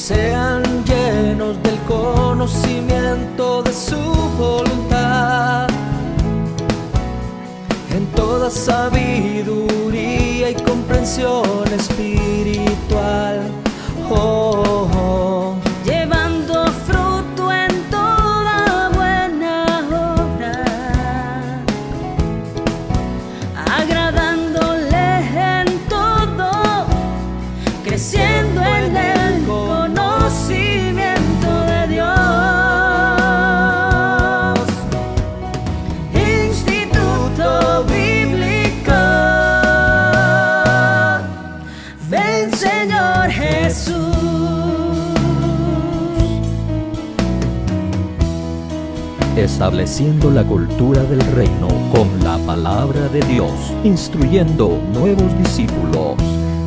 sean llenos del conocimiento de su voluntad, en toda sabiduría y comprensión espiritual. Oh, oh. Llevando fruto en toda buena obra, agradándole en todo, creciendo en el conocimiento de Dios. Instituto Bíblico, ven Señor Jesús. Estableciendo la cultura del reino con la palabra de Dios, instruyendo nuevos discípulos.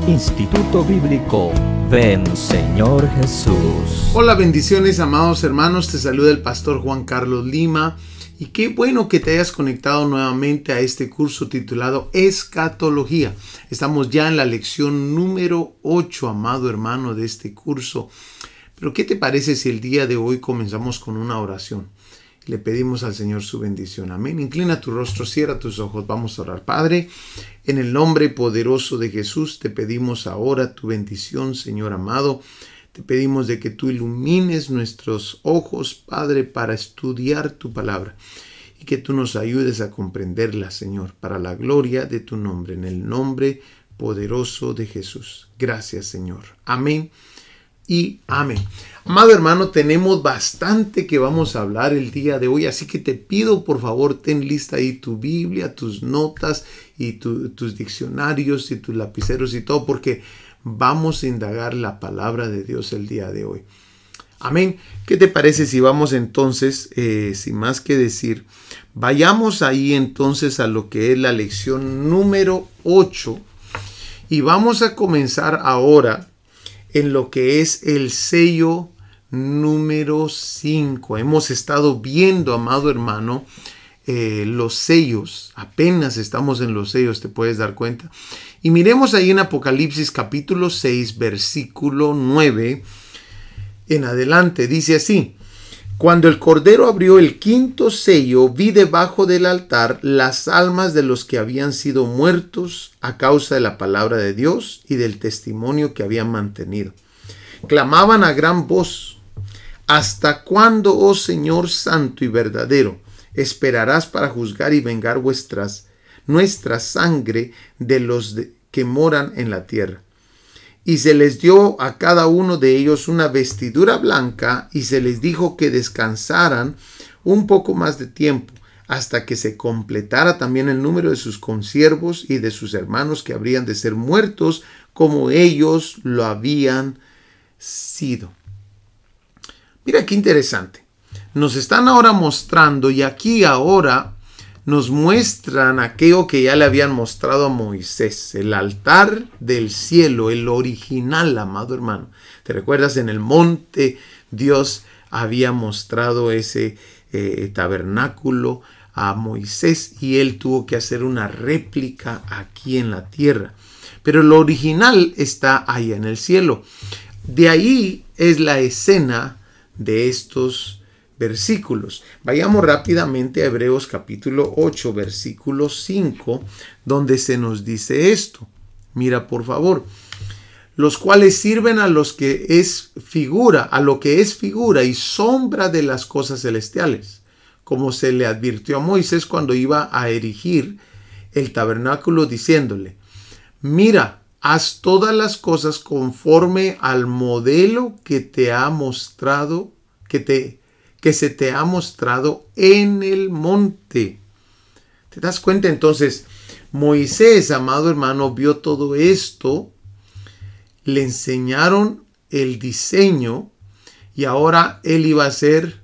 Instituto Bíblico, ven Señor Jesús. Hola, bendiciones, amados hermanos, te saluda el pastor Juan Carlos Lima y qué bueno que te hayas conectado nuevamente a este curso titulado Escatología. Estamos ya en la lección número 8, amado hermano, de este curso. Pero ¿qué te parece si el día de hoy comenzamos con una oración? Le pedimos al Señor su bendición. Amén. Inclina tu rostro, cierra tus ojos. Vamos a orar. Padre, en el nombre poderoso de Jesús, te pedimos ahora tu bendición, Señor amado. Te pedimos de que tú ilumines nuestros ojos, Padre, para estudiar tu palabra. Y que tú nos ayudes a comprenderla, Señor, para la gloria de tu nombre. En el nombre poderoso de Jesús. Gracias, Señor. Amén y amén. Amado hermano, tenemos bastante que vamos a hablar el día de hoy, así que te pido por favor ten lista ahí tu Biblia, tus notas y tus diccionarios y tus lapiceros y todo, porque vamos a indagar la palabra de Dios el día de hoy. Amén. ¿Qué te parece si vamos entonces, sin más que decir, vayamos ahí entonces a lo que es la lección número 8 y vamos a comenzar ahora en lo que es el sello número 5. Hemos estado viendo, amado hermano, los sellos. Apenas estamos en los sellos, te puedes dar cuenta. Y miremos ahí en Apocalipsis capítulo 6, versículo 9 en adelante. Dice así: cuando el Cordero abrió el quinto sello, vi debajo del altar las almas de los que habían sido muertos a causa de la palabra de Dios y del testimonio que habían mantenido. Clamaban a gran voz: ¿hasta cuándo, oh Señor santo y verdadero, esperarás para juzgar y vengar nuestra sangre de los que moran en la tierra? Y se les dio a cada uno de ellos una vestidura blanca y se les dijo que descansaran un poco más de tiempo, hasta que se completara también el número de sus consiervos y de sus hermanos que habrían de ser muertos como ellos lo habían sido. Mira qué interesante. Nos están ahora mostrando, y aquí ahora nos muestran aquello que ya le habían mostrado a Moisés, el altar del cielo, el original, amado hermano. ¿Te recuerdas? En el monte Dios había mostrado ese tabernáculo a Moisés y él tuvo que hacer una réplica aquí en la tierra. Pero lo original está ahí en el cielo. De ahí es la escena de estos versículos. Vayamos rápidamente a Hebreos capítulo 8, versículo 5, donde se nos dice esto. Mira, por favor. Los cuales sirven a los que es figura, a lo que es figura y sombra de las cosas celestiales, como se le advirtió a Moisés cuando iba a erigir el tabernáculo, diciéndole: mira, haz todas las cosas conforme al modelo que te ha mostrado, que se te ha mostrado en el monte. ¿Te das cuenta? Entonces, Moisés, amado hermano, vio todo esto, le enseñaron el diseño y ahora él iba a ser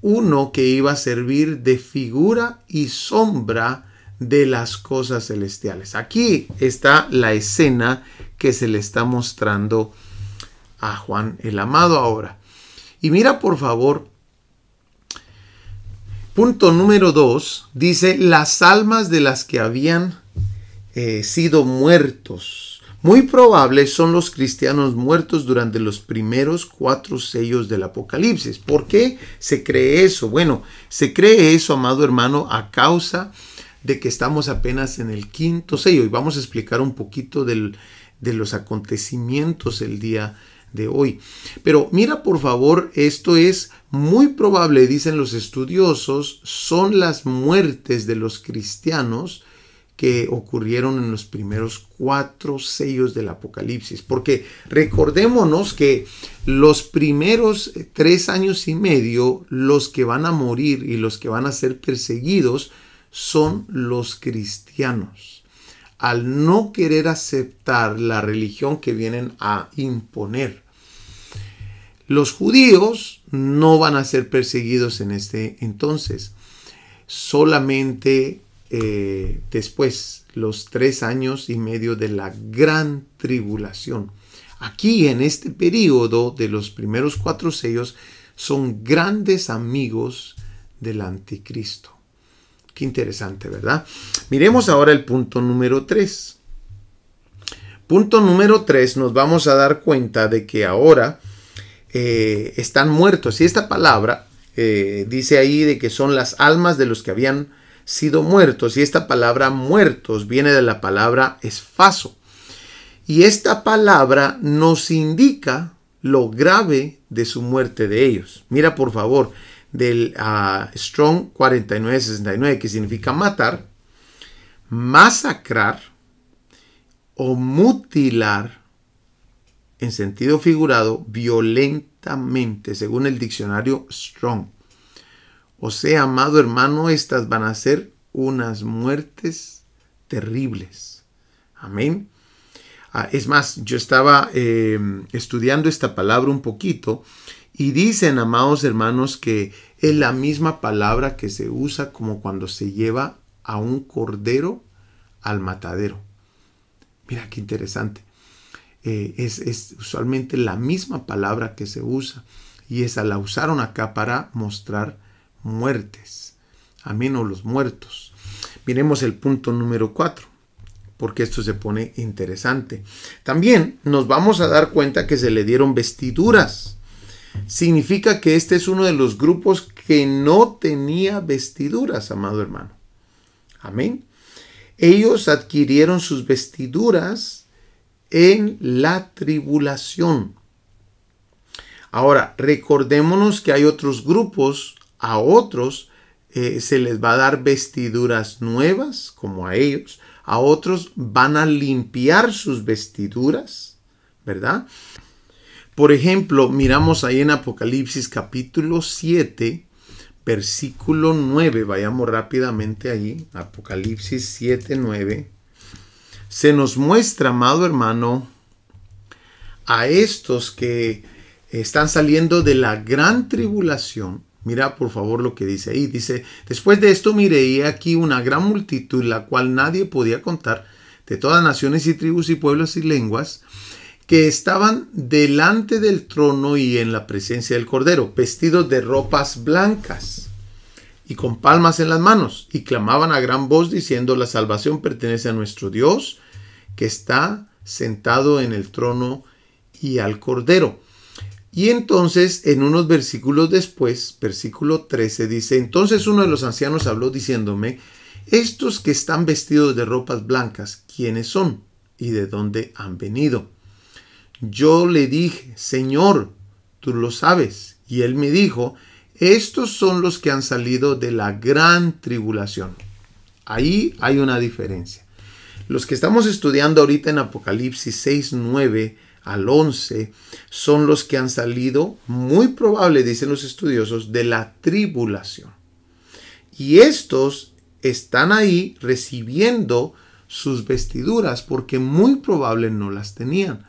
uno que iba a servir de figura y sombra de las cosas celestiales. Aquí está la escena que se le está mostrando a Juan el amado ahora. Y mira por favor, punto número 2, dice las almas de las que habían sido muertos. Muy probables son los cristianos muertos durante los primeros 4 sellos del Apocalipsis. ¿Por qué se cree eso? Bueno, se cree eso, amado hermano, a causa de que estamos apenas en el 5º sello. Y vamos a explicar un poquito de los acontecimientos el día de hoy. Pero mira, por favor, esto es muy probable, dicen los estudiosos, son las muertes de los cristianos que ocurrieron en los primeros 4 sellos del Apocalipsis. Porque recordémonos que los primeros 3 años y medio, los que van a morir y los que van a ser perseguidos son los cristianos, al no querer aceptar la religión que vienen a imponer. Los judíos no van a ser perseguidos en este entonces, solamente después, los 3 años y medio de la gran tribulación. Aquí, en este periodo de los primeros 4 sellos, son grandes amigos del anticristo. Qué interesante, ¿verdad? Miremos ahora el punto número 3. Punto número 3, nos vamos a dar cuenta de que ahora están muertos. Y esta palabra dice ahí de que son las almas de los que habían sido muertos. Y esta palabra muertos viene de la palabra esfaso. Y esta palabra nos indica lo grave de su muerte de ellos. Mira, por favor, del Strong 4969, que significa matar, masacrar o mutilar, en sentido figurado, violentamente, según el diccionario Strong. O sea, amado hermano, estas van a ser unas muertes terribles. Amén. Es más, yo estaba estudiando esta palabra un poquito y dicen, amados hermanos, que es la misma palabra que se usa como cuando se lleva a un cordero al matadero. Mira qué interesante. Es usualmente la misma palabra que se usa, y esa la usaron acá para mostrar muertes. Amén, o los muertos. Miremos el punto número 4, porque esto se pone interesante. También nos vamos a dar cuenta que se le dieron vestiduras. Significa que este es uno de los grupos que no tenía vestiduras, amado hermano. Amén. Ellos adquirieron sus vestiduras en la tribulación. Ahora, recordémonos que hay otros grupos, a otros se les va a dar vestiduras nuevas, como a ellos. A otros van a limpiar sus vestiduras, ¿verdad? Por ejemplo, miramos ahí en Apocalipsis capítulo 7, versículo 9. Vayamos rápidamente ahí. Apocalipsis 7, 9. Se nos muestra, amado hermano, a estos que están saliendo de la gran tribulación. Mira por favor lo que dice ahí. Dice, después de esto miré aquí una gran multitud, la cual nadie podía contar, de todas naciones y tribus y pueblos y lenguas, que estaban delante del trono y en la presencia del Cordero, vestidos de ropas blancas y con palmas en las manos, y clamaban a gran voz diciendo, la salvación pertenece a nuestro Dios, que está sentado en el trono y al Cordero. Y entonces, en unos versículos después, versículo 13, dice, entonces uno de los ancianos habló diciéndome, estos que están vestidos de ropas blancas, ¿quiénes son? ¿Y de dónde han venido? Yo le dije, Señor, tú lo sabes. Y él me dijo, estos son los que han salido de la gran tribulación. Ahí hay una diferencia. Los que estamos estudiando ahorita en Apocalipsis 6, 9 al 11 son los que han salido, muy probable, dicen los estudiosos, de la tribulación. Y estos están ahí recibiendo sus vestiduras porque muy probable no las tenían.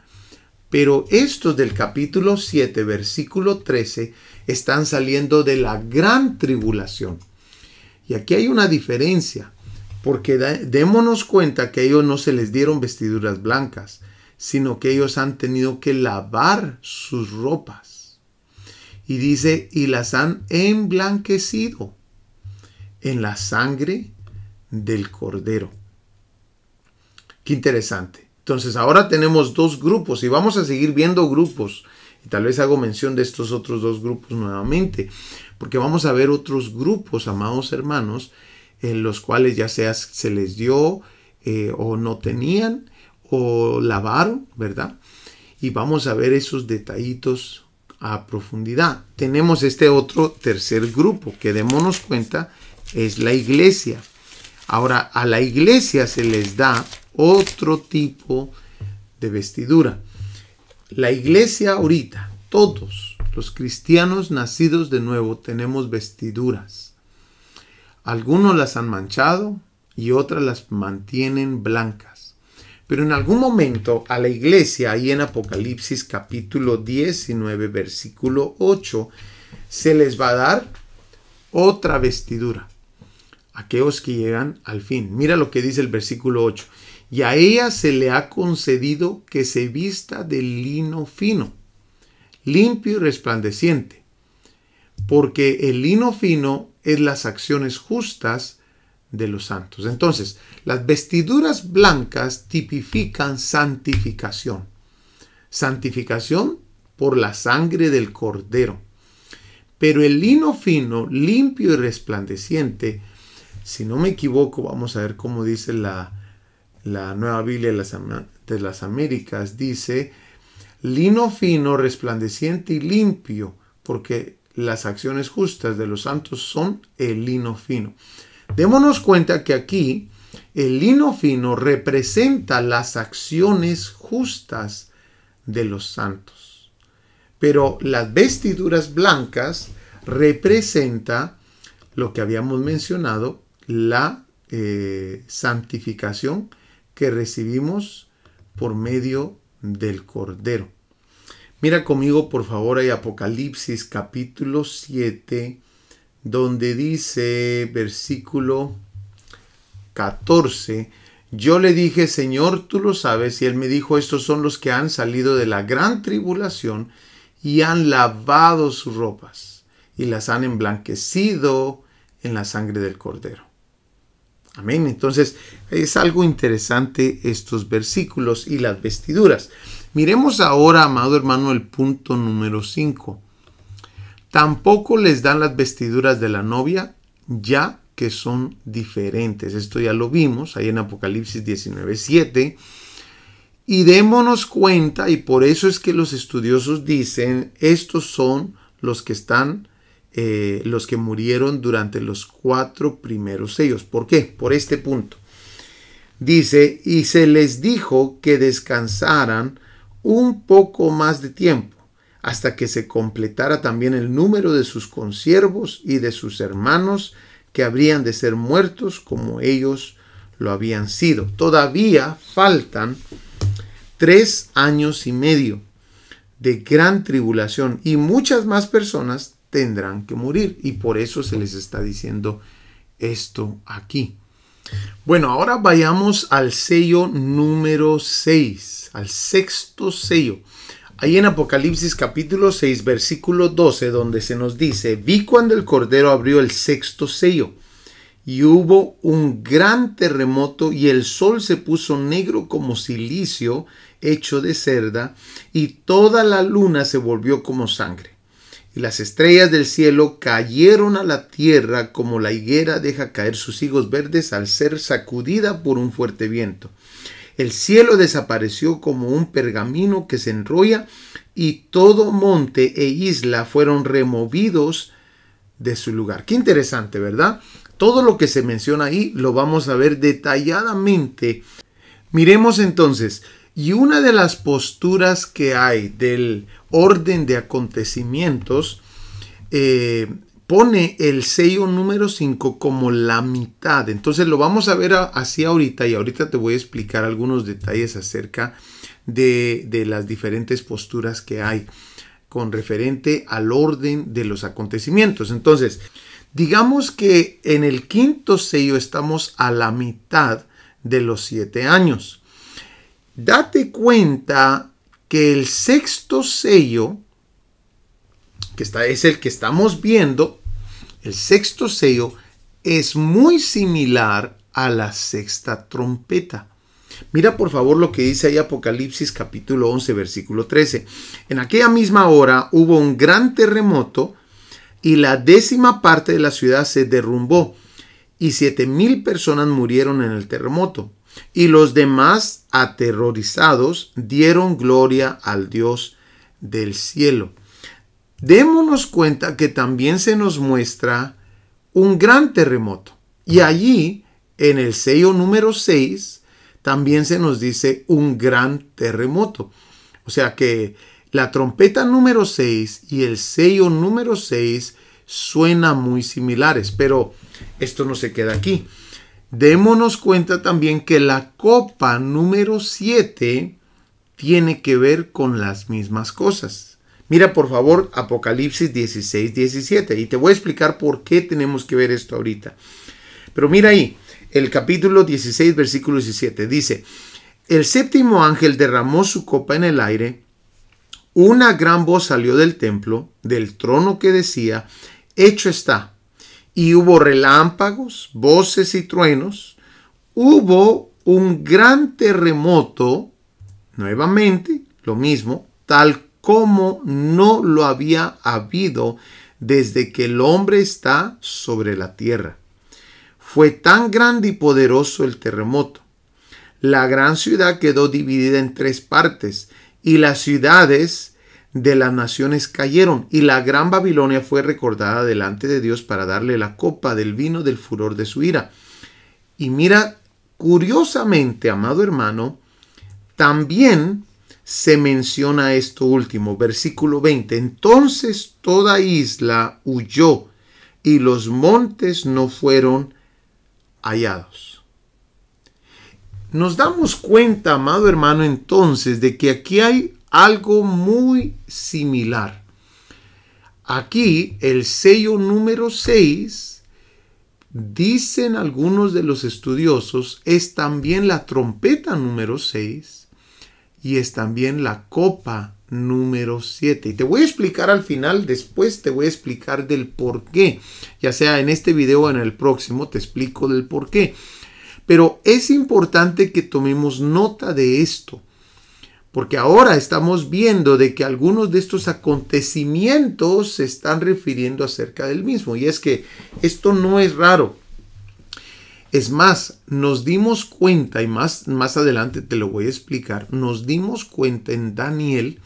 Pero estos del capítulo 7, versículo 13, están saliendo de la gran tribulación. Y aquí hay una diferencia, porque démonos cuenta que a ellos no se les dieron vestiduras blancas, sino que ellos han tenido que lavar sus ropas. Y dice, y las han emblanquecido en la sangre del Cordero. Qué interesante. Entonces ahora tenemos dos grupos y vamos a seguir viendo grupos. Y tal vez hago mención de estos otros dos grupos nuevamente, porque vamos a ver otros grupos, amados hermanos, en los cuales ya sea se les dio o no tenían o lavaron, ¿verdad? Y vamos a ver esos detallitos a profundidad. Tenemos este otro tercer grupo que démonos cuenta es la iglesia. Ahora a la iglesia se les da otro tipo de vestidura. La iglesia ahorita, todos los cristianos nacidos de nuevo tenemos vestiduras. Algunos las han manchado y otras las mantienen blancas. Pero en algún momento a la iglesia, ahí en Apocalipsis capítulo 19, versículo 8, se les va a dar otra vestidura. Aquellos que llegan al fin. Mira lo que dice el versículo 8. Y a ella se le ha concedido que se vista de lino fino, limpio y resplandeciente, porque el lino fino es las acciones justas de los santos. Entonces, las vestiduras blancas tipifican santificación. Santificación por la sangre del Cordero. Pero el lino fino, limpio y resplandeciente, si no me equivoco, vamos a ver cómo dice la Nueva Biblia de las Américas, dice lino fino, resplandeciente y limpio, porque las acciones justas de los santos son el lino fino. Démonos cuenta que aquí el lino fino representa las acciones justas de los santos, pero las vestiduras blancas representa lo que habíamos mencionado, la santificación que recibimos por medio del Cordero. Mira conmigo por favor ahí Apocalipsis capítulo 7, donde dice versículo 14, yo le dije, Señor, tú lo sabes, y él me dijo, estos son los que han salido de la gran tribulación y han lavado sus ropas y las han emblanquecido en la sangre del Cordero. Amén. Entonces es algo interesante estos versículos y las vestiduras. Miremos ahora, amado hermano, el punto número 5. Tampoco les dan las vestiduras de la novia, ya que son diferentes. Esto ya lo vimos ahí en Apocalipsis 19:7. Y démonos cuenta, y por eso es que los estudiosos dicen, estos son los que están los que murieron durante los 4 primeros sellos. ¿Por qué? Por este punto. Dice, y se les dijo que descansaran un poco más de tiempo, hasta que se completara también el número de sus consiervos y de sus hermanos que habrían de ser muertos como ellos lo habían sido. Todavía faltan 3 años y medio de gran tribulación y muchas más personas tendrán que morir, y por eso se les está diciendo esto aquí. Bueno, ahora vayamos al sello número 6, al sexto sello. Ahí en Apocalipsis capítulo 6, versículo 12, donde se nos dice, vi cuando el Cordero abrió el sexto sello, y hubo un gran terremoto, y el sol se puso negro como cilicio hecho de cerda, y toda la luna se volvió como sangre. Y las estrellas del cielo cayeron a la tierra como la higuera deja caer sus higos verdes al ser sacudida por un fuerte viento. El cielo desapareció como un pergamino que se enrolla, y todo monte e isla fueron removidos de su lugar. Qué interesante, ¿verdad? Todo lo que se menciona ahí lo vamos a ver detalladamente. Miremos entonces, y una de las posturas que hay del orden de acontecimientos pone el sello número 5 como la mitad. Entonces lo vamos a ver así ahorita, y ahorita te voy a explicar algunos detalles acerca de las diferentes posturas que hay con referente al orden de los acontecimientos. Entonces, digamos que en el quinto sello estamos a la mitad de los 7 años. Date cuenta que el sexto sello, es el que estamos viendo, el sexto sello es muy similar a la sexta trompeta. Mira por favor lo que dice ahí Apocalipsis capítulo 11 versículo 13. En aquella misma hora hubo un gran terremoto y la 10ª parte de la ciudad se derrumbó y 7,000 personas murieron en el terremoto. Y los demás, aterrorizados, dieron gloria al Dios del cielo. Démonos cuenta que también se nos muestra un gran terremoto. Y allí, en el sello número 6, también se nos dice un gran terremoto. O sea que la trompeta número 6 y el sello número 6 suenan muy similares, pero esto no se queda aquí. Démonos cuenta también que la copa número 7 tiene que ver con las mismas cosas. Mira por favor Apocalipsis 16:17 y te voy a explicar por qué tenemos que ver esto ahorita. Pero mira ahí, el capítulo 16 versículo 17 dice: el 7º ángel derramó su copa en el aire, una gran voz salió del templo, del trono que decía: hecho está. Y hubo relámpagos, voces y truenos. Hubo un gran terremoto, nuevamente lo mismo, tal como no lo había habido desde que el hombre está sobre la tierra. Fue tan grande y poderoso el terremoto. La gran ciudad quedó dividida en 3 partes, y las ciudades de las naciones cayeron, y la gran Babilonia fue recordada delante de Dios para darle la copa del vino del furor de su ira. Y mira, curiosamente, amado hermano, también se menciona esto último, versículo 20. Entonces toda isla huyó y los montes no fueron hallados. Nos damos cuenta, amado hermano, entonces de que aquí hay algo muy similar. Aquí el sello número 6, dicen algunos de los estudiosos, es también la trompeta número 6 y es también la copa número 7. Y te voy a explicar al final, después te voy a explicar del por qué. Ya sea en este video o en el próximo te explico del por qué. Pero es importante que tomemos nota de esto. Porque ahora estamos viendo de que algunos de estos acontecimientos se están refiriendo acerca del mismo. Y es que esto no es raro. Es más, nos dimos cuenta, y más adelante te lo voy a explicar, nos dimos cuenta en Daniel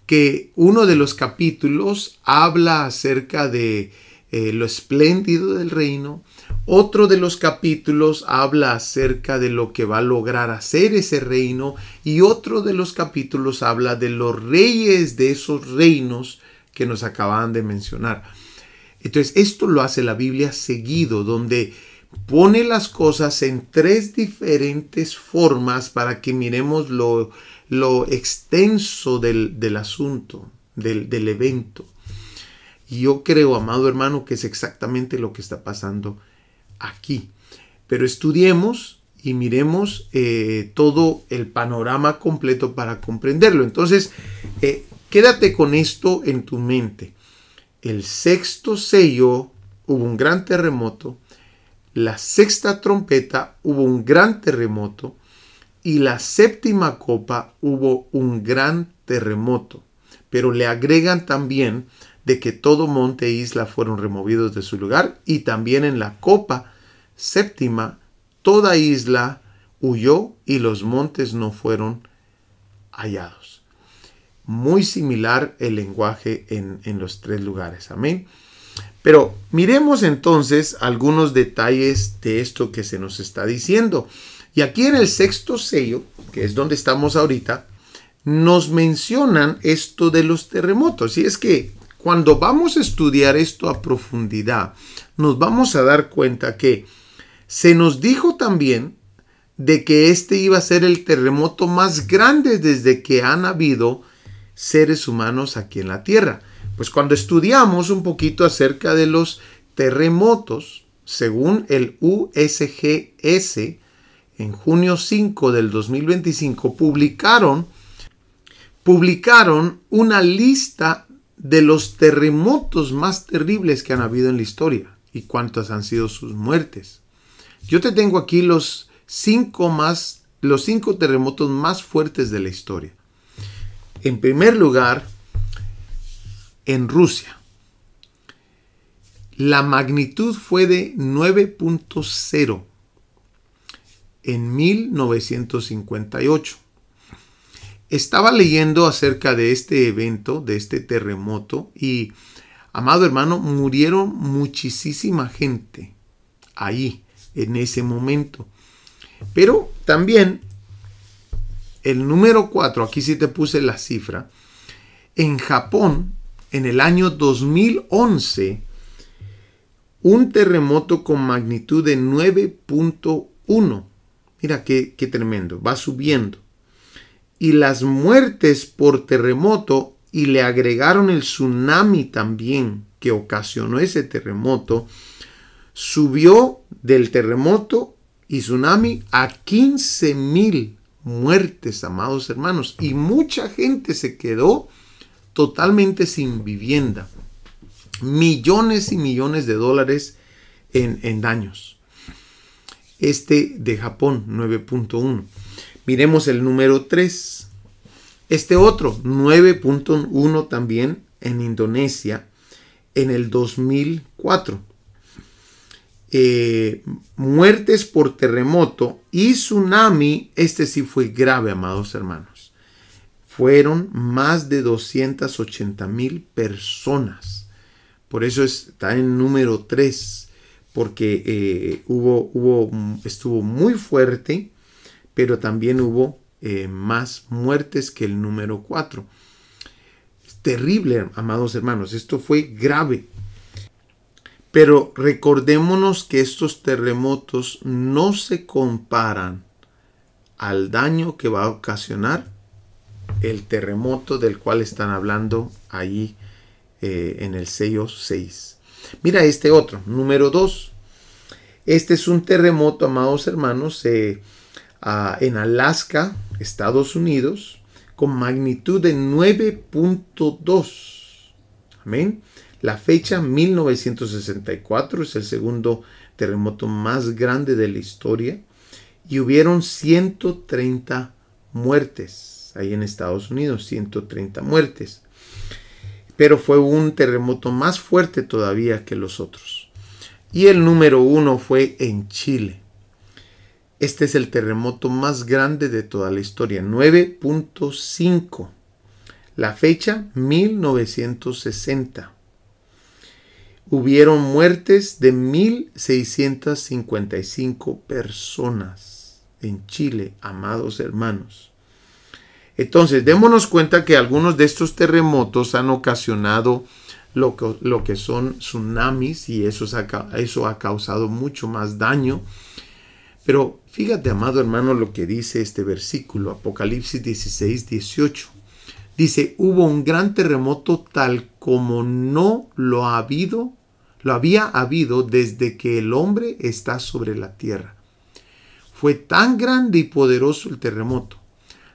que uno de los capítulos habla acerca de lo espléndido del reino. Otro de los capítulos habla acerca de lo que va a lograr hacer ese reino, y otro de los capítulos habla de los reyes de esos reinos que nos acaban de mencionar. Entonces esto lo hace la Biblia seguido, donde pone las cosas en 3 diferentes formas para que miremos lo extenso del asunto, del evento. Y yo creo, amado hermano, que es exactamente lo que está pasando aquí. Pero estudiemos y miremos todo el panorama completo para comprenderlo. Entonces, quédate con esto en tu mente. El 6º sello hubo un gran terremoto. La 6ª trompeta hubo un gran terremoto. Y la 7ª copa hubo un gran terremoto. Pero le agregan también de que todo monte e isla fueron removidos de su lugar, y también en la copa 7ª toda isla huyó y los montes no fueron hallados. Muy similar el lenguaje en los 3 lugares. Amén. Pero miremos entonces algunos detalles de esto que se nos está diciendo. Y aquí en el 6º sello, que es donde estamos ahorita, nos mencionan esto de los terremotos. Y es que cuando vamos a estudiar esto a profundidad, nos vamos a dar cuenta que se nos dijo también de que este iba a ser el terremoto más grande desde que han habido seres humanos aquí en la tierra. Pues cuando estudiamos un poquito acerca de los terremotos, según el USGS, en junio 5 del 2025, publicaron una lista de los terremotos más terribles que han habido en la historia y cuántas han sido sus muertes. Yo te tengo aquí los 5 más los 5 terremotos más fuertes de la historia. En primer lugar, en Rusia. La magnitud fue de 9.0 en 1958. Estaba leyendo acerca de este evento, de este terremoto, y, amado hermano, murieron muchísima gente ahí, en ese momento. Pero también el número 4, aquí sí te puse la cifra, en Japón, en el año 2011, un terremoto con magnitud de 9.1. Mira qué tremendo, va subiendo. Y las muertes por terremoto, y le agregaron el tsunami también que ocasionó ese terremoto, subió del terremoto y tsunami a 15,000 muertes, amados hermanos. Y mucha gente se quedó totalmente sin vivienda. Millones y millones de dólares en daños. Este de Japón, 9.1. Miremos el número 3. Este otro, 9.1 también en Indonesia, en el 2004. Muertes por terremoto y tsunami. Este sí fue grave, amados hermanos. Fueron más de 280,000 personas. Por eso está en número 3. Porque estuvo muy fuerte, pero también hubo más muertes que el número 4. Es terrible, amados hermanos. Esto fue grave. Pero recordémonos que estos terremotos no se comparan al daño que va a ocasionar el terremoto del cual están hablando ahí en el sello 6. Mira este otro, número 2. Este es un terremoto, amados hermanos, en Alaska, Estados Unidos, con magnitud de 9.2. Amén. La fecha 1964 es el segundo terremoto más grande de la historia. Y hubieron 130 muertes ahí en Estados Unidos, 130 muertes. Pero fue un terremoto más fuerte todavía que los otros. Y el número 1 fue en Chile. Este es el terremoto más grande de toda la historia, 9.5. La fecha 1960. Hubieron muertes de 1,655 personas en Chile, amados hermanos. Entonces, démonos cuenta que algunos de estos terremotos han ocasionado lo que son tsunamis, y eso ha causado mucho más daño. Pero fíjate, amado hermano, lo que dice este versículo, Apocalipsis 16:18. Dice, hubo un gran terremoto tal como no lo había habido desde que el hombre está sobre la tierra. Fue tan grande y poderoso el terremoto.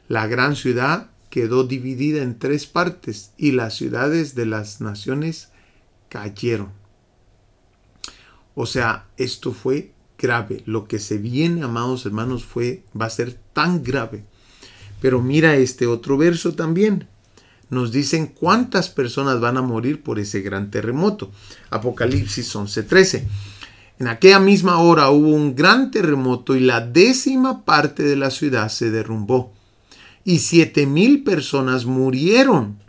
La gran ciudad quedó dividida en 3 partes y las ciudades de las naciones cayeron. O sea, esto fue grave. Lo que se viene, amados hermanos, va a ser tan grave. Pero mira este otro verso también. Nos dicen cuántas personas van a morir por ese gran terremoto. Apocalipsis 11:13. En aquella misma hora hubo un gran terremoto y la 10ª parte de la ciudad se derrumbó. Y 7,000 personas murieron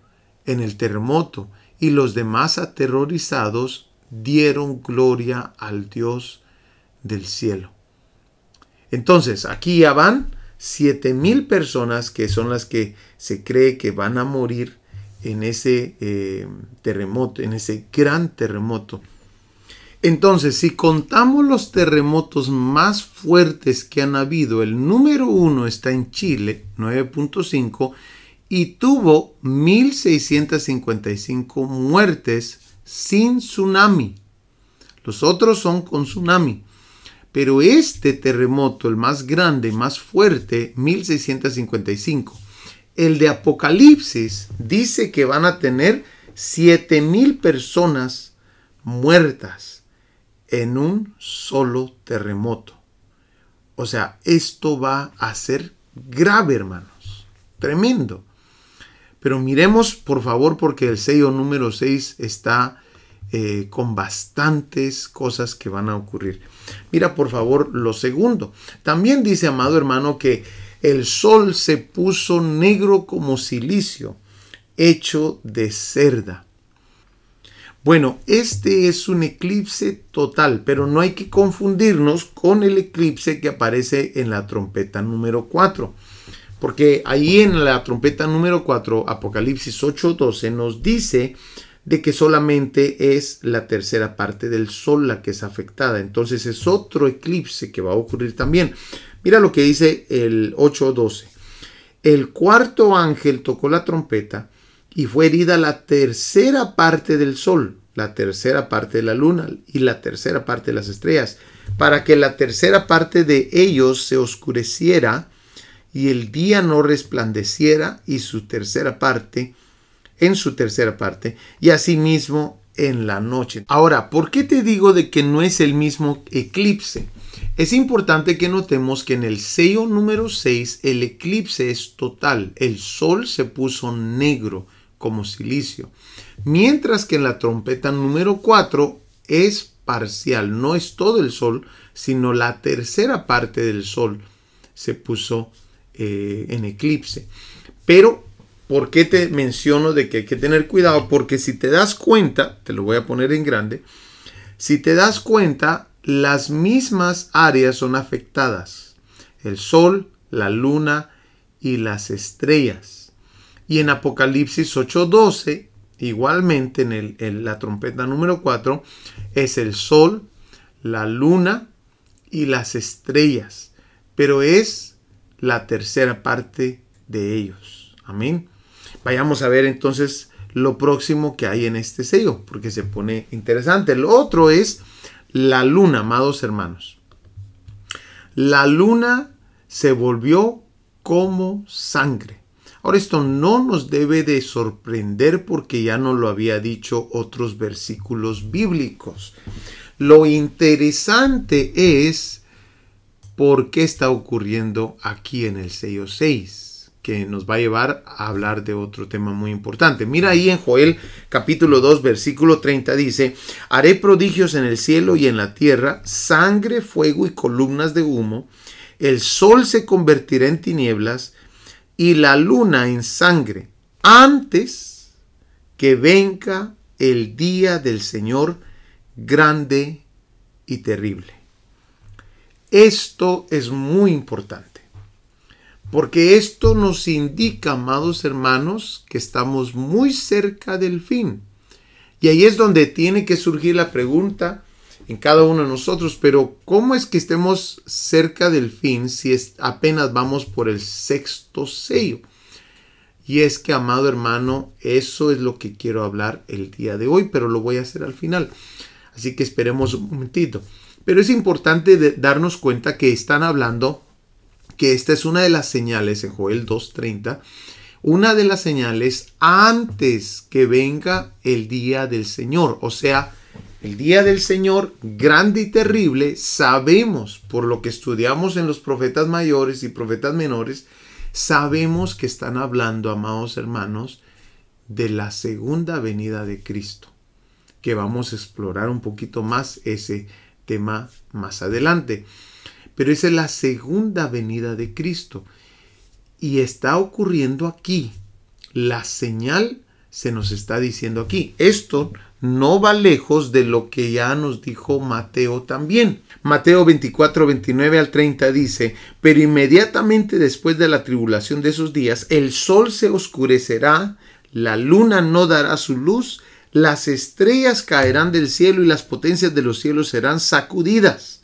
en el terremoto, y los demás aterrorizados dieron gloria al Dios del cielo. Entonces, aquí ya van 7,000 personas que son las que se cree que van a morir en ese terremoto, en ese gran terremoto. Entonces, si contamos los terremotos más fuertes que han habido, el número 1 está en Chile, 9.5, y tuvo 1,655 muertes sin tsunami. Los otros son con tsunami. Pero este terremoto, el más grande, más fuerte, 1,655. El de Apocalipsis dice que van a tener 7,000 personas muertas en un solo terremoto. O sea, esto va a ser grave, hermanos. Tremendo. Pero miremos, por favor, porque el sello número 6 está con bastantes cosas que van a ocurrir. Mira, por favor, lo segundo. También dice, amado hermano, que el sol se puso negro como silicio, hecho de cerda. Bueno, este es un eclipse total, pero no hay que confundirnos con el eclipse que aparece en la trompeta número 4. Porque ahí en la trompeta número 4, Apocalipsis 8:12, nos dice de que solamente es la tercera parte del sol la que es afectada. Entonces es otro eclipse que va a ocurrir también. Mira lo que dice el 8:12. El cuarto ángel tocó la trompeta y fue herida la tercera parte del sol, la tercera parte de la luna y la tercera parte de las estrellas, para que la tercera parte de ellos se oscureciera y el día no resplandeciera en su tercera parte, y asimismo en la noche. Ahora, ¿por qué te digo de que no es el mismo eclipse? Es importante que notemos que en el sello número 6 el eclipse es total. El sol se puso negro como silicio. Mientras que en la trompeta número 4 es parcial. No es todo el sol, sino la tercera parte del sol se puso en eclipse. Pero, ¿por qué te menciono de que hay que tener cuidado? Porque si te das cuenta, te lo voy a poner en grande, si te das cuenta, las mismas áreas son afectadas. El sol, la luna y las estrellas. Y en Apocalipsis 8:12, igualmente en la trompeta número 4, es el sol, la luna y las estrellas. Pero es la tercera parte de ellos. Amén. Vayamos a ver entonces lo próximo que hay en este sello, porque se pone interesante. Lo otro es la luna, amados hermanos. La luna se volvió como sangre. Ahora, esto no nos debe de sorprender porque ya nos lo había dicho otros versículos bíblicos. Lo interesante es por qué está ocurriendo aquí en el sello 6, que nos va a llevar a hablar de otro tema muy importante. Mira ahí en Joel capítulo 2 versículo 30 dice: haré prodigios en el cielo y en la tierra, sangre, fuego y columnas de humo. El sol se convertirá en tinieblas y la luna en sangre, antes que venga el día del Señor grande y terrible. Esto es muy importante, porque esto nos indica, amados hermanos, que estamos muy cerca del fin. Y ahí es donde tiene que surgir la pregunta en cada uno de nosotros, pero ¿cómo es que estemos cerca del fin si apenas vamos por el sexto sello? Y es que, amado hermano, eso es lo que quiero hablar el día de hoy, pero lo voy a hacer al final. Así que esperemos un momentito. Pero es importante darnos cuenta que están hablando que esta es una de las señales en Joel 2:30, una de las señales antes que venga el día del Señor. O sea, el día del Señor grande y terrible, sabemos por lo que estudiamos en los profetas mayores y profetas menores, sabemos que están hablando, amados hermanos, de la segunda venida de Cristo, que vamos a explorar un poquito más ese tema más adelante. Pero esa es la segunda venida de Cristo y está ocurriendo aquí. La señal se nos está diciendo aquí. Esto no va lejos de lo que ya nos dijo Mateo también. Mateo 24, 29 al 30 dice: pero inmediatamente después de la tribulación de esos días, el sol se oscurecerá, la luna no dará su luz, las estrellas caerán del cielo y las potencias de los cielos serán sacudidas.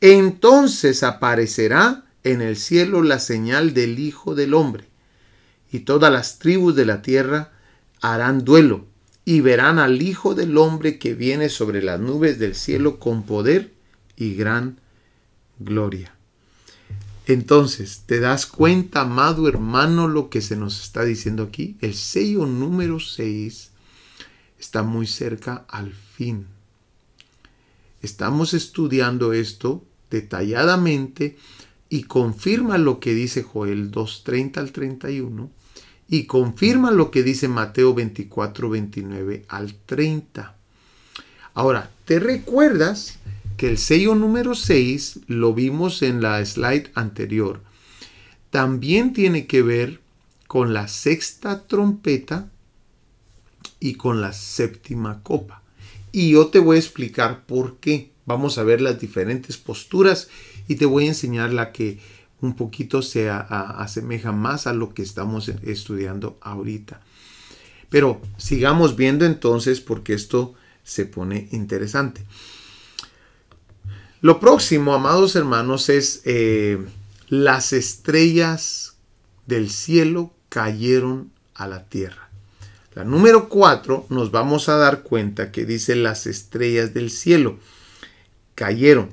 Entonces aparecerá en el cielo la señal del Hijo del Hombre, y todas las tribus de la tierra harán duelo, y verán al Hijo del Hombre que viene sobre las nubes del cielo con poder y gran gloria. Entonces, ¿te das cuenta, amado hermano, lo que se nos está diciendo aquí? El sello número 6 está muy cerca al fin. Estamos estudiando esto detalladamente y confirma lo que dice Joel 2:30 al 31 y confirma lo que dice Mateo 24:29 al 30. Ahora, ¿te recuerdas que el sello número 6, lo vimos en la slide anterior, también tiene que ver con la sexta trompeta y con la séptima copa? Y yo te voy a explicar por qué. Vamos a ver las diferentes posturas y te voy a enseñar la que un poquito se asemeja más a lo que estamos estudiando ahorita. Pero sigamos viendo entonces, porque esto se pone interesante. Lo próximo, amados hermanos, es las estrellas del cielo cayeron a la tierra. La número 4 nos vamos a dar cuenta que dice las estrellas del cielo cayeron.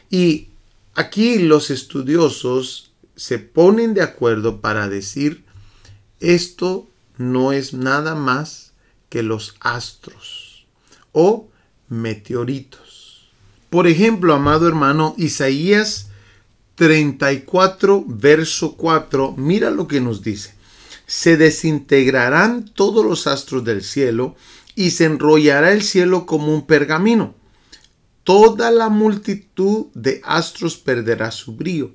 Y aquí los estudiosos se ponen de acuerdo para decir esto no es nada más que los astros o meteoritos. Por ejemplo, amado hermano, Isaías 34, verso 4, mira lo que nos dice. Se desintegrarán todos los astros del cielo y se enrollará el cielo como un pergamino. Toda la multitud de astros perderá su brillo,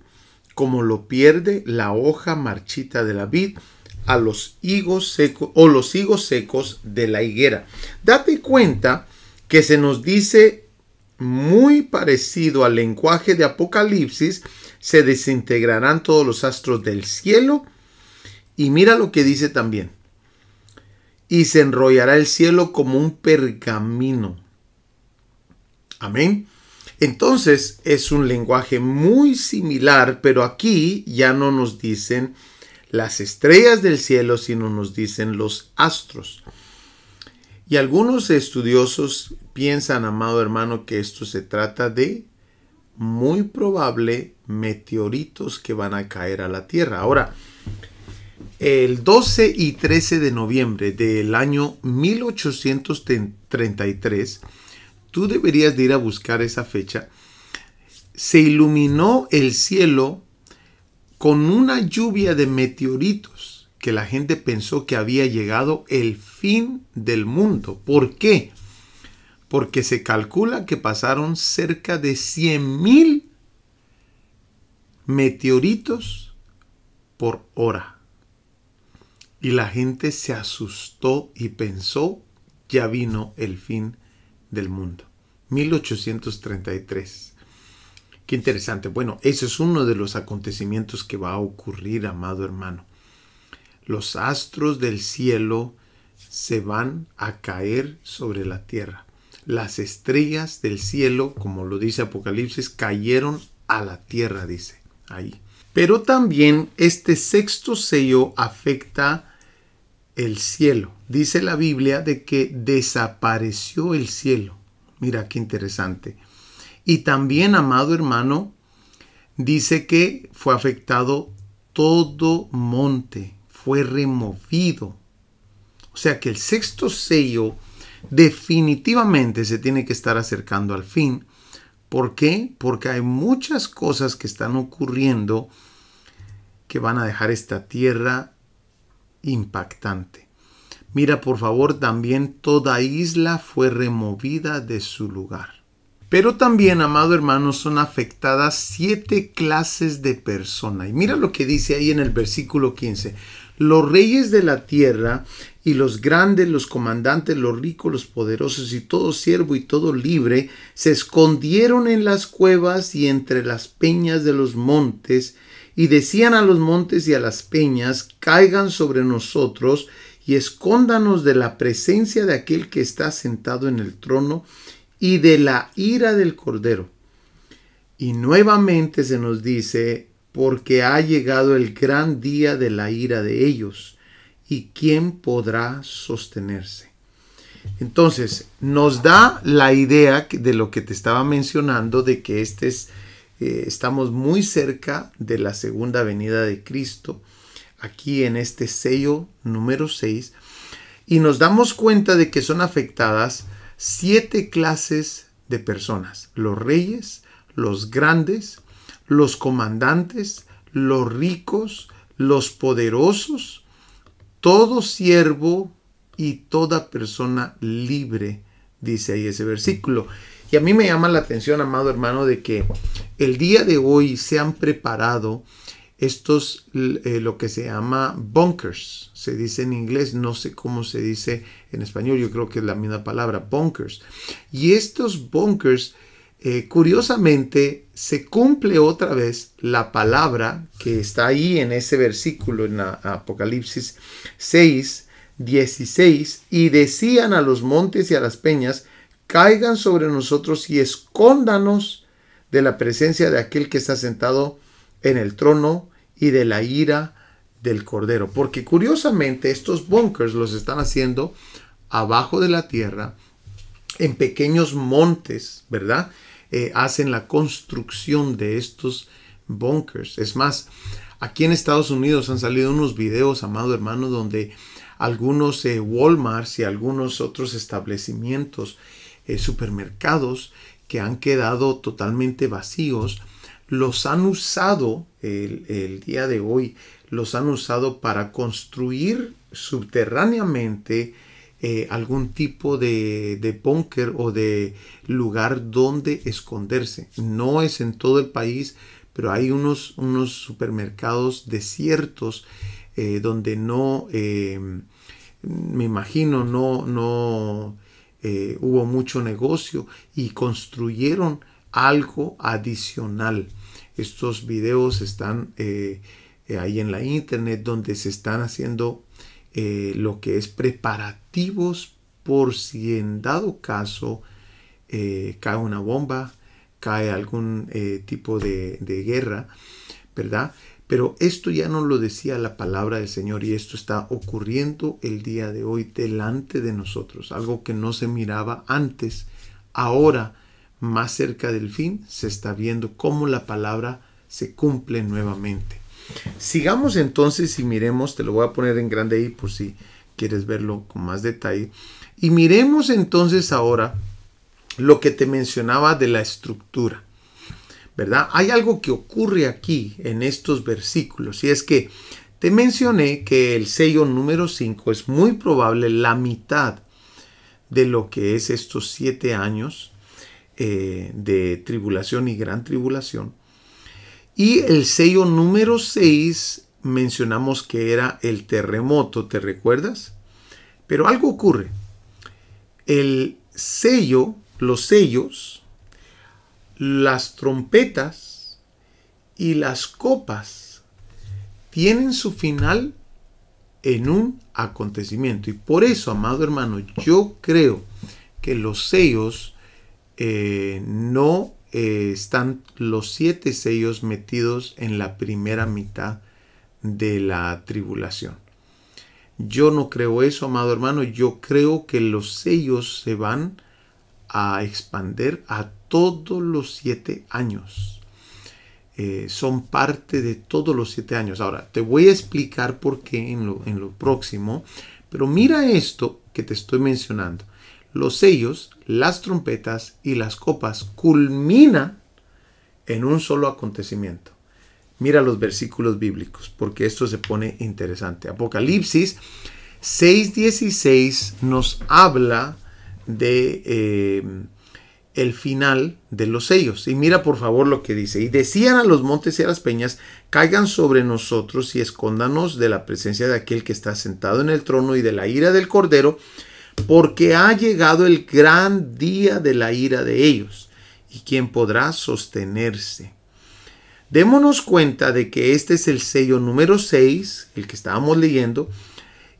como lo pierde la hoja marchita de la vid a los higos secos o los higos secos de la higuera. Date cuenta que se nos dice muy parecido al lenguaje de Apocalipsis, se desintegrarán todos los astros del cielo. Y mira lo que dice también. Y se enrollará el cielo como un pergamino. Amén. Entonces es un lenguaje muy similar, pero aquí ya no nos dicen las estrellas del cielo, sino nos dicen los astros. Y algunos estudiosos piensan, amado hermano, que esto se trata de muy probable meteoritos que van a caer a la tierra. Ahora, el 12 y 13 de noviembre del año 1833, tú deberías de ir a buscar esa fecha, se iluminó el cielo con una lluvia de meteoritos que la gente pensó que había llegado el fin del mundo. ¿Por qué? Porque se calcula que pasaron cerca de 100,000 meteoritos por hora. Y la gente se asustó y pensó, ya vino el fin del mundo. 1833. Qué interesante. Bueno, ese es uno de los acontecimientos que va a ocurrir, amado hermano. Los astros del cielo se van a caer sobre la tierra. Las estrellas del cielo, como lo dice Apocalipsis, cayeron a la tierra, dice ahí. Pero también este sexto sello afecta el cielo. Dice la Biblia de que desapareció el cielo. Mira qué interesante. Y también, amado hermano, dice que fue afectado todo monte, fue removido. O sea que el sexto sello definitivamente se tiene que estar acercando al fin. ¿Por qué? Porque hay muchas cosas que están ocurriendo que van a dejar esta tierra impactante. Mira, por favor, también toda isla fue removida de su lugar. Pero también, amado hermano, son afectadas 7 clases de personas. Y mira lo que dice ahí en el versículo 15. Los reyes de la tierra y los grandes, los comandantes, los ricos, los poderosos y todo siervo y todo libre se escondieron en las cuevas y entre las peñas de los montes y decían a los montes y a las peñas, caigan sobre nosotros y escóndanos de la presencia de aquel que está sentado en el trono y de la ira del Cordero. Y nuevamente se nos dice, porque ha llegado el gran día de la ira de ellos, y ¿quién podrá sostenerse? Entonces, nos da la idea de lo que te estaba mencionando, de que estamos muy cerca de la segunda venida de Cristo, aquí en este sello número 6, y nos damos cuenta de que son afectadas 7 clases de personas: los reyes, los grandes, los comandantes, los ricos, los poderosos, todo siervo y toda persona libre, dice ahí ese versículo. Y a mí me llama la atención, amado hermano, de que el día de hoy se han preparado estos, lo que se llama bunkers, se dice en inglés, no sé cómo se dice en español, yo creo que es la misma palabra, bunkers. Y estos bunkers, curiosamente, se cumple otra vez la palabra que está ahí en ese versículo, en Apocalipsis 6, 16, y decían a los montes y a las peñas, caigan sobre nosotros y escóndanos de la presencia de aquel que está sentado en el trono y de la ira del Cordero. Porque curiosamente estos bunkers los están haciendo abajo de la tierra, en pequeños montes, ¿verdad? Hacen la construcción de estos bunkers. Es más, aquí en Estados Unidos han salido unos videos, amado hermano, donde algunos Walmarts y algunos otros establecimientos, supermercados que han quedado totalmente vacíos, los han usado el día de hoy, los han usado para construir subterráneamente algún tipo de búnker o de lugar donde esconderse. No es en todo el país, pero hay unos supermercados desiertos donde no, me imagino, no hubo mucho negocio y construyeron algo adicional. Estos videos están ahí en la internet donde se están haciendo lo que es preparativos por si en dado caso cae una bomba, cae algún tipo de guerra, ¿verdad? Pero esto ya no lo decía la palabra del Señor y esto está ocurriendo el día de hoy delante de nosotros. Algo que no se miraba antes. Ahora, más cerca del fin, se está viendo cómo la palabra se cumple nuevamente. Sigamos entonces y miremos, te lo voy a poner en grande ahí por si quieres verlo con más detalle. Y miremos entonces ahora lo que te mencionaba de la estructura, ¿verdad? Hay algo que ocurre aquí en estos versículos y es que te mencioné que el sello número 5 es muy probable la mitad de lo que es estos 7 años de tribulación y gran tribulación. Y el sello número 6 mencionamos que era el terremoto, ¿te recuerdas? Pero algo ocurre. El sello, los sellos, las trompetas y las copas tienen su final en un acontecimiento. Y por eso, amado hermano, yo creo que los sellos no están los 7 sellos metidos en la primera mitad de la tribulación. Yo no creo eso, amado hermano. Yo creo que los sellos se van a expandir a todos los 7 años. Son parte de todos los 7 años. Ahora, te voy a explicar por qué en lo próximo. Pero mira esto que te estoy mencionando. Los sellos, las trompetas y las copas culminan en un solo acontecimiento. Mira los versículos bíblicos, porque esto se pone interesante. Apocalipsis 6:16 nos habla de el final de los sellos. Y mira por favor lo que dice. Y decían a los montes y a las peñas, caigan sobre nosotros y escóndanos de la presencia de aquel que está sentado en el trono y de la ira del Cordero, porque ha llegado el gran día de la ira de ellos, y quién podrá sostenerse. Démonos cuenta de que este es el sello número 6, el que estábamos leyendo,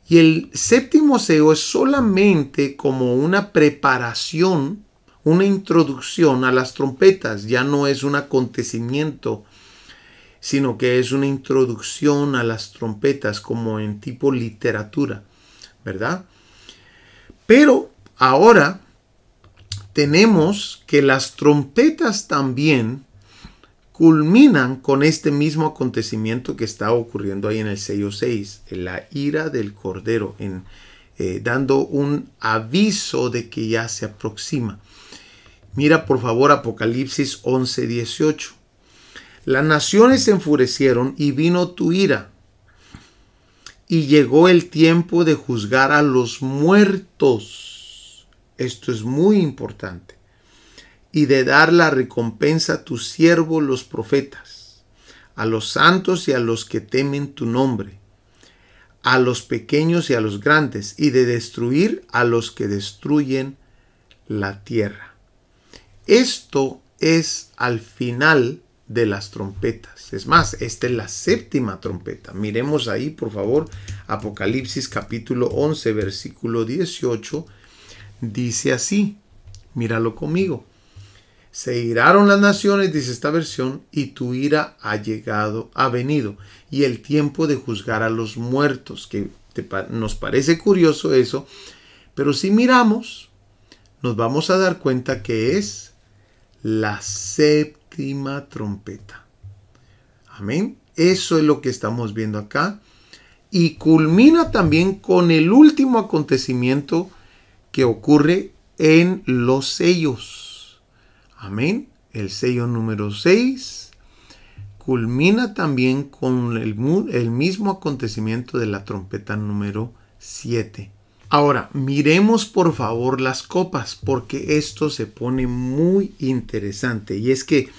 y el séptimo sello es solamente como una preparación, una introducción a las trompetas. Ya no es un acontecimiento, sino que es una introducción a las trompetas, como en tipo literatura, ¿verdad? Pero ahora tenemos que las trompetas también culminan con este mismo acontecimiento que está ocurriendo ahí en el sello 6, en la ira del Cordero, dando un aviso de que ya se aproxima. Mira por favor Apocalipsis 11:18. Las naciones se enfurecieron y vino tu ira. Y llegó el tiempo de juzgar a los muertos. Esto es muy importante. Y de dar la recompensa a tus siervos los profetas, a los santos y a los que temen tu nombre, a los pequeños y a los grandes, y de destruir a los que destruyen la tierra. Esto es al final de las trompetas. Es más, esta es la séptima trompeta. Miremos ahí, por favor, Apocalipsis capítulo 11, versículo 18. Dice así, míralo conmigo. Se iraron las naciones, dice esta versión, y tu ira ha venido, y el tiempo de juzgar a los muertos, que nos parece curioso eso, pero si miramos, nos vamos a dar cuenta que es la séptima trompeta. Amén. Eso es lo que estamos viendo acá. Y culmina también con el último acontecimiento que ocurre en los sellos. Amén. El sello número 6 culmina también con el mismo acontecimiento de la trompeta número 7. Ahora, miremos por favor las copas, porque esto se pone muy interesante. Y es que,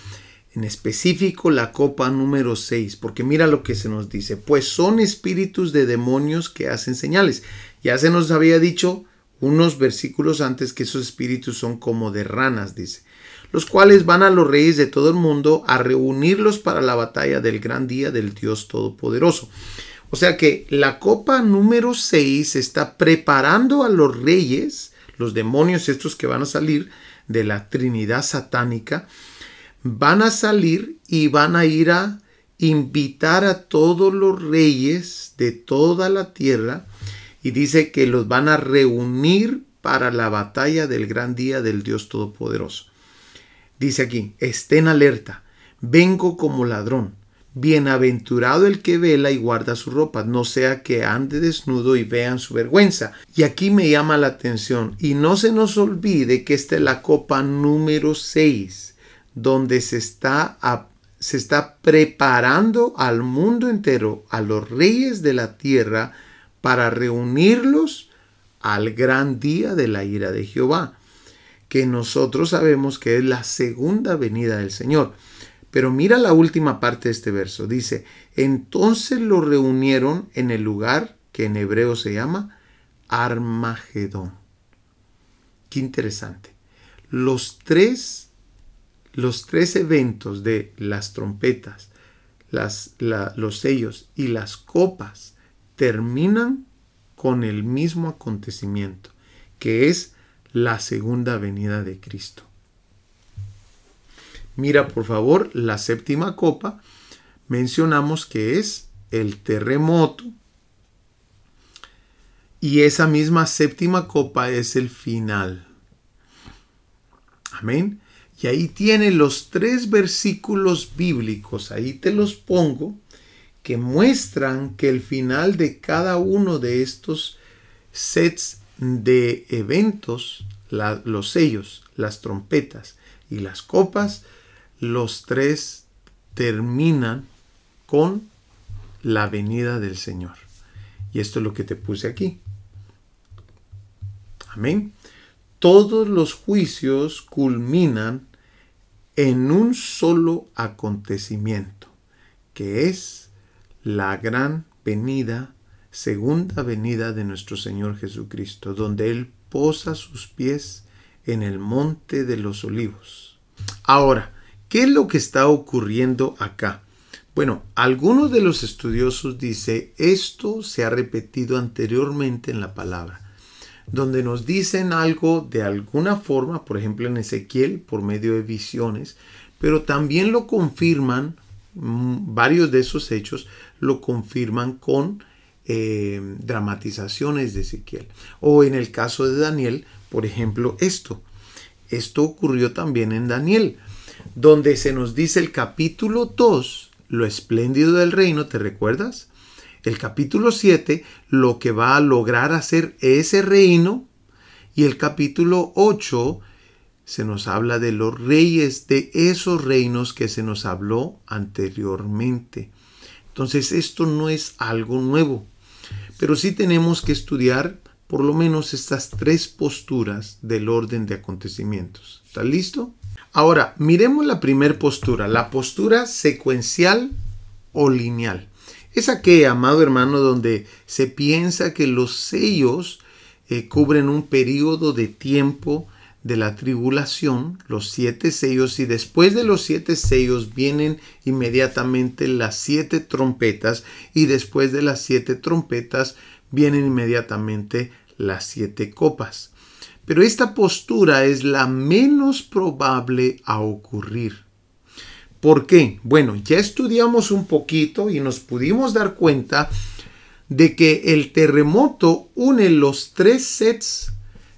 en específico, la copa número 6, porque mira lo que se nos dice. Pues son espíritus de demonios que hacen señales. Ya se nos había dicho unos versículos antes que esos espíritus son como de ranas, dice. Los cuales van a los reyes de todo el mundo a reunirlos para la batalla del gran día del Dios Todopoderoso. O sea que la copa número 6 está preparando a los reyes, los demonios estos que van a salir de la Trinidad satánica, van a salir y van a ir a invitar a todos los reyes de toda la tierra, y dice que los van a reunir para la batalla del gran día del Dios Todopoderoso. Dice aquí, estén alerta, vengo como ladrón. Bienaventurado el que vela y guarda su ropa, no sea que ande desnudo y vean su vergüenza. Y aquí me llama la atención, y no se nos olvide que esta es la copa número 6, donde se está preparando al mundo entero, a los reyes de la tierra, para reunirlos al gran día de la ira de Jehová, que nosotros sabemos que es la segunda venida del Señor. Pero mira la última parte de este verso. Dice, entonces lo reunieron en el lugar que en hebreo se llama Armagedón. Qué interesante. Los tres eventos de las trompetas, los sellos y las copas terminan con el mismo acontecimiento, que es la segunda venida de Cristo. Mira por favor la séptima copa. Mencionamos que es el terremoto. Y esa misma séptima copa es el final. Amén. Y ahí tiene los 3 versículos bíblicos. Ahí te los pongo. Que muestran que el final de cada uno de estos sets de eventos, los sellos, las trompetas y las copas, los 3 terminan con la venida del Señor. Y esto es lo que te puse aquí. Amén. Todos los juicios culminan en un solo acontecimiento, que es la gran venida, segunda venida de nuestro Señor Jesucristo, donde Él posa sus pies en el monte de los olivos. Ahora, ¿qué es lo que está ocurriendo acá? Bueno, algunos de los estudiosos dicen, esto se ha repetido anteriormente en la palabra, donde nos dicen algo de alguna forma, por ejemplo en Ezequiel, por medio de visiones, pero también lo confirman, varios de esos hechos lo confirman con dramatizaciones de Ezequiel. O en el caso de Daniel, por ejemplo, esto ocurrió también en Daniel, donde se nos dice el capítulo 2, lo espléndido del reino, ¿te recuerdas? El capítulo 7, lo que va a lograr hacer ese reino, y el capítulo 8 se nos habla de los reyes de esos reinos que se nos habló anteriormente. Entonces esto no es algo nuevo, pero sí tenemos que estudiar por lo menos estas tres posturas del orden de acontecimientos. ¿Estás listo? Ahora, miremos la primera postura, la postura secuencial o lineal. Es aquella, amado hermano, donde se piensa que los sellos cubren un periodo de tiempo de la tribulación, los 7 sellos, y después de los 7 sellos vienen inmediatamente las 7 trompetas, y después de las 7 trompetas vienen inmediatamente las 7 copas. Pero esta postura es la menos probable a ocurrir. ¿Por qué? Bueno, ya estudiamos un poquito y nos pudimos dar cuenta de que el terremoto une los 3 sets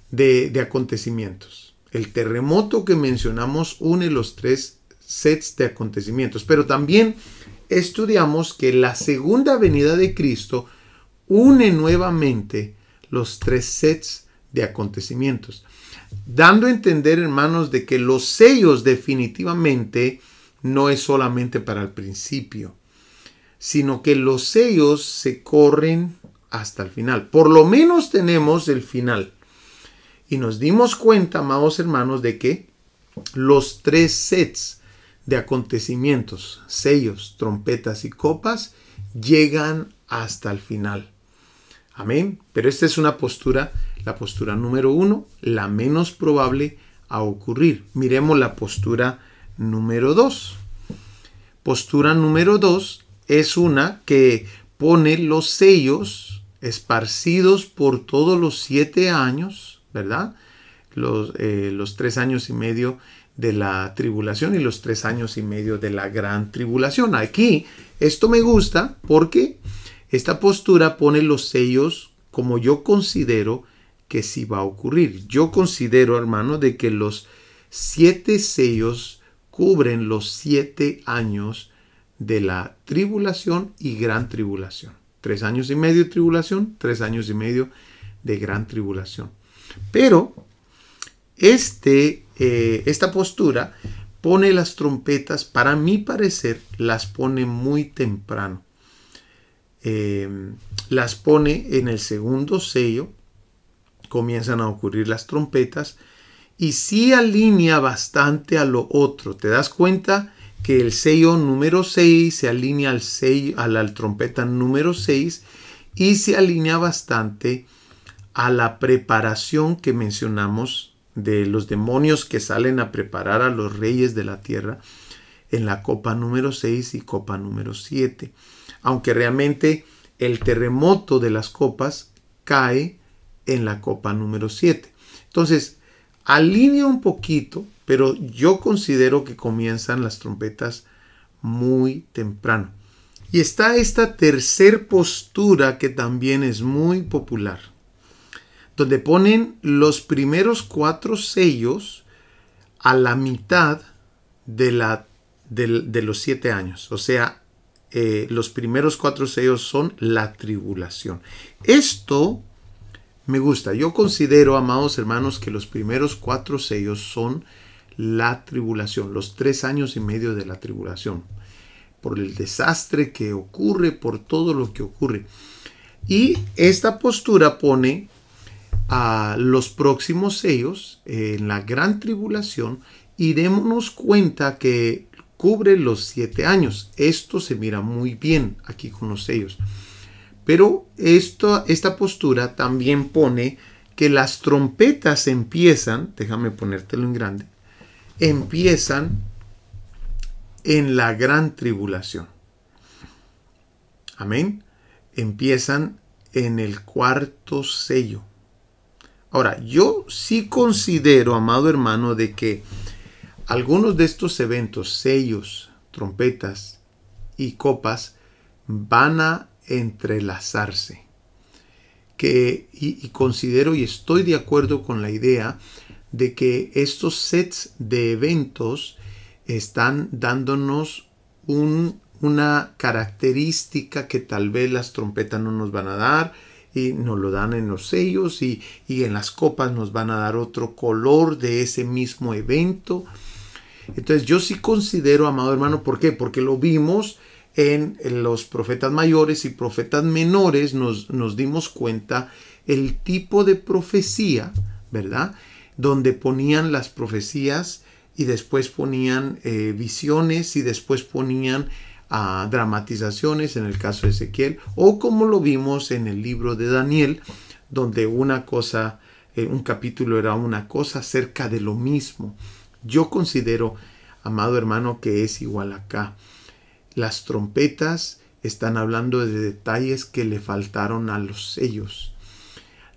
de acontecimientos. El terremoto que mencionamos une los 3 sets de acontecimientos. Pero también estudiamos que la segunda venida de Cristo une nuevamente los 3 sets de acontecimientos, dando a entender, hermanos, de que los sellos definitivamente no es solamente para el principio, sino que los sellos se corren hasta el final. Por lo menos tenemos el final. Y nos dimos cuenta, amados hermanos, de que los 3 sets de acontecimientos, sellos, trompetas y copas, llegan hasta el final. Amén. Pero esta es una postura, la postura número 1, la menos probable a ocurrir. Miremos la postura número 2. Postura número 2 es una que pone los sellos esparcidos por todos los 7 años, ¿verdad? Los 3 años y medio de la tribulación y los 3 años y medio de la gran tribulación. Aquí, esto me gusta porque esta postura pone los sellos como yo considero que sí va a ocurrir. Yo considero, hermano, de que los 7 sellos cubren los 7 años de la tribulación y gran tribulación. 3 años y medio de tribulación, 3 años y medio de gran tribulación. Pero esta postura pone las trompetas, para mi parecer, las pone muy temprano. Las pone en el segundo sello, comienzan a ocurrir las trompetas y sí alinea bastante a lo otro. Te das cuenta que el sello número 6 se alinea a la trompeta número 6 y se alinea bastante a la preparación que mencionamos de los demonios que salen a preparar a los reyes de la tierra en la copa número 6 y copa número 7. Aunque realmente el terremoto de las copas cae en la copa número 7. Entonces, alinea un poquito, pero yo considero que comienzan las trompetas muy temprano. Y está esta tercer postura que también es muy popular, donde ponen los primeros 4 sellos a la mitad de los 7 años. O sea, los primeros 4 sellos son la tribulación. Esto me gusta. Yo considero, amados hermanos, que los primeros 4 sellos son la tribulación, los 3 años y medio de la tribulación, por el desastre que ocurre, por todo lo que ocurre. Y esta postura pone a los próximos sellos en la gran tribulación y démonos cuenta que cubre los 7 años. Esto se mira muy bien aquí con los sellos. Pero esta postura también pone que las trompetas empiezan, déjame ponértelo en grande, empiezan en la gran tribulación. Amén. Empiezan en el 4º sello. Ahora, yo sí considero, amado hermano, de que algunos de estos eventos, sellos, trompetas y copas, van a entrelazarse. Y considero y estoy de acuerdo con la idea de que estos sets de eventos están dándonos una característica que tal vez las trompetas no nos van a dar y nos lo dan en los sellos y en las copas nos van a dar otro color de ese mismo evento. Entonces yo sí considero, amado hermano, ¿por qué? Porque lo vimos en los profetas mayores y profetas menores, nos dimos cuenta el tipo de profecía, ¿verdad? Donde ponían las profecías y después ponían visiones y después ponían dramatizaciones en el caso de Ezequiel, o como lo vimos en el libro de Daniel, donde una cosa, un capítulo era una cosa acerca de lo mismo. Yo considero, amado hermano, que es igual acá. Las trompetas están hablando de detalles que le faltaron a los sellos.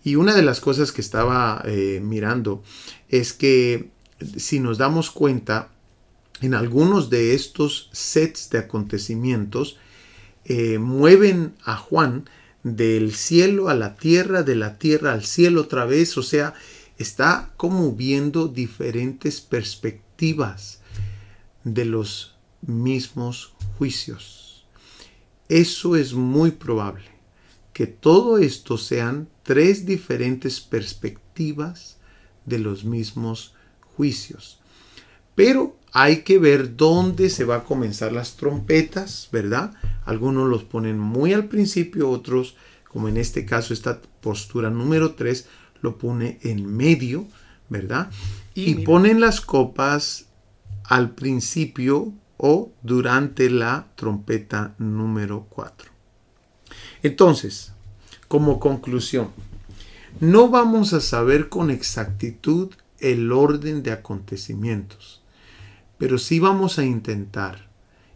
Y una de las cosas que estaba mirando es que si nos damos cuenta, en algunos de estos sets de acontecimientos mueven a Juan del cielo a la tierra, de la tierra al cielo otra vez. O sea, está como viendo diferentes perspectivas de los mismos juicios. Eso es muy probable, que todo esto sean 3 diferentes perspectivas de los mismos juicios. Pero hay que ver dónde se va a comenzar las trompetas, ¿verdad? Algunos los ponen muy al principio, otros, como en este caso esta postura número 3, lo pone en medio, ¿verdad? Y ponen las copas al principio o durante la trompeta número 4. Entonces, como conclusión, no vamos a saber con exactitud el orden de acontecimientos, pero sí vamos a intentar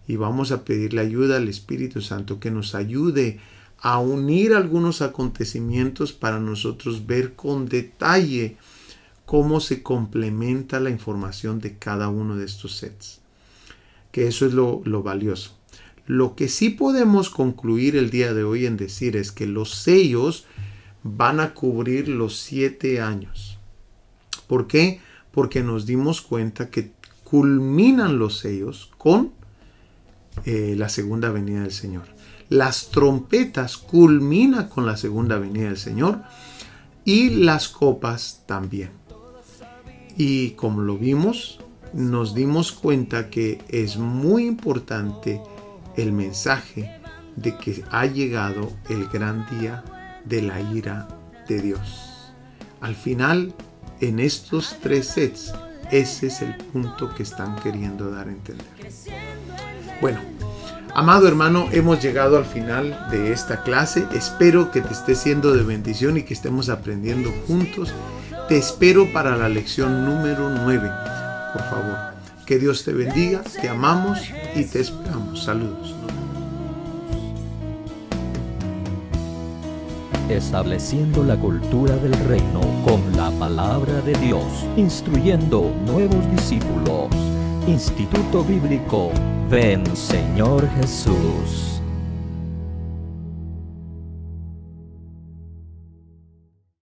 y vamos a pedirle ayuda al Espíritu Santo que nos ayude a unir algunos acontecimientos para nosotros ver con detalle cómo se complementa la información de cada uno de estos sets. Que eso es lo valioso. Lo que sí podemos concluir el día de hoy en decir es que los sellos van a cubrir los 7 años. ¿Por qué? Porque nos dimos cuenta que culminan los sellos con la segunda venida del Señor. Las trompetas culminan con la segunda venida del Señor y las copas también. Y como lo vimos, nos dimos cuenta que es muy importante el mensaje de que ha llegado el gran día de la ira de Dios. Al final, en estos 3 sets, ese es el punto que están queriendo dar a entender. Bueno, amado hermano, hemos llegado al final de esta clase. Espero que te esté siendo de bendición y que estemos aprendiendo juntos. Te espero para la lección número 9. Por favor, que Dios te bendiga, te amamos y te esperamos. Saludos. Estableciendo la cultura del reino con la palabra de Dios, instruyendo nuevos discípulos. Instituto Bíblico Ven Señor Jesús.